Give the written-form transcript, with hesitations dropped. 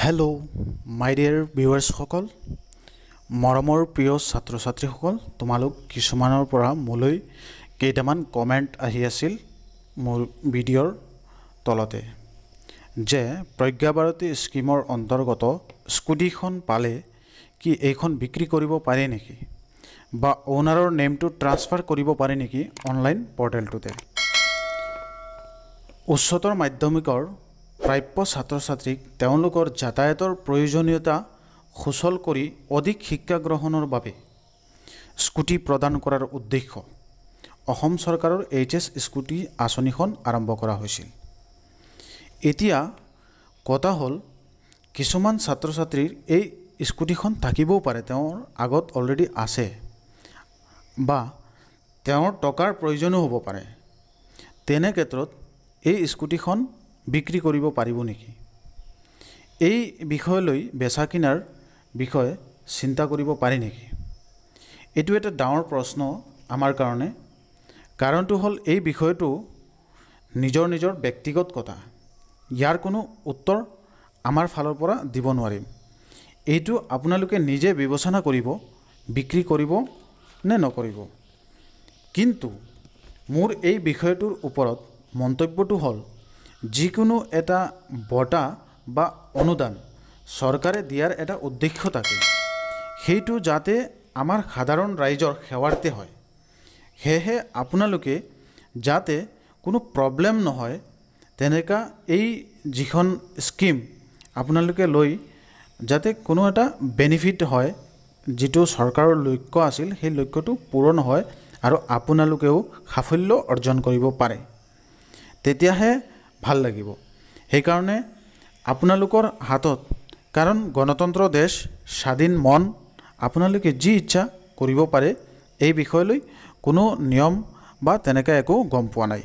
Hello' মাই dear ভিউৱাৰ্ছসকল, মৰমৰ প্ৰিয় ছাত্ৰ ছাত্ৰীসকল, তোমালোক কিছুমানৰ পৰা মোলৈ কেইটামান কমেণ্ট আহি আছিল মোৰ ভিডিঅ'ৰ তলতে যে প্ৰজ্ঞা ভাৰতী স্কিমৰ অন্তৰ্গত স্কুটিখন পালে কি এইখন বিক্ৰী কৰিব পাৰে নেকি বা ওনাৰৰ নেমটো ট্ৰান্সফাৰ কৰিব পাৰে নেকি অনলাইন পৰ্টেলটোতে। উচ্চতৰ মাধ্যমিকৰ প্ৰাপ্য ছাত্ৰ ছাত্ৰীক তেওঁলোকৰ যাতায়াতৰ প্ৰয়োজনীয়তা সুচল কৰি অধিক শিক্ষা গ্ৰহণৰ বাবে স্কুটি প্ৰদান কৰাৰ উদ্দেশ্য অসম চৰকাৰৰ HS স্কুটি আঁচনিখন আৰম্ভ কৰা হৈছিল। এতিয়া কথা হ'ল কিছুমান ছাত্ৰ ছাত্ৰীৰ এই স্কুটিখন থাকিবও পাৰে, তেওঁৰ আগত অলৰেডি আছে বা তেওঁৰ টকাৰ প্ৰয়োজনো হ'ব পাৰে। তেনে ক্ষেত্ৰত এই স্কুটিখন বিক্ৰী কৰিব পাৰিব নেকি? এই বিষয়লৈ বেচা কিনাৰ বিষয়ে চিন্তা কৰিব পাৰি নেকি? এইটো এটা ডাঙৰ প্ৰশ্ন আমাৰ কাৰণে। কাৰণটো হ'ল এই বিষয়টো নিজৰ নিজৰ ব্যক্তিগত কথা। ইয়াৰ কোনো উত্তৰ আমাৰ ফালৰ পৰা দিব নোৱাৰিম। এইটো আপোনালোকে নিজে বিবেচনা কৰিব, বিক্ৰী কৰিব নে নকৰিব। কিন্তু মোৰ এই বিষয়টোৰ ওপৰত মন্তব্যটো হ'ল যিকোনো এটা বঁটা বা অনুদান চৰকাৰে দিয়াৰ এটা উদ্দেশ্য থাকে, সেইটো যাতে আমাৰ সাধাৰণ ৰাইজৰ সেৱাৰ্থে হয়। সেয়েহে আপোনালোকে যাতে কোনো প্ৰব্লেম নহয় তেনেকুৱা এই যিখন স্কিম আপোনালোকে লৈ যাতে কোনো এটা বেনিফিট হয়, যিটো চৰকাৰৰ লক্ষ্য আছিল সেই লক্ষ্যটো পূৰণ হয় আৰু আপোনালোকেও সাফল্য অৰ্জন কৰিব পাৰে, তেতিয়াহে ভাল লাগিব। সেইকাৰণে আপোনালোকৰ হাতত, কাৰণ গণতন্ত্ৰ দেশ, স্বাধীন মন, আপোনালোকে যি ইচ্ছা কৰিব পাৰে। এই বিষয়লৈ কোনো নিয়ম বা তেনেকৈ একো গম পোৱা নাই।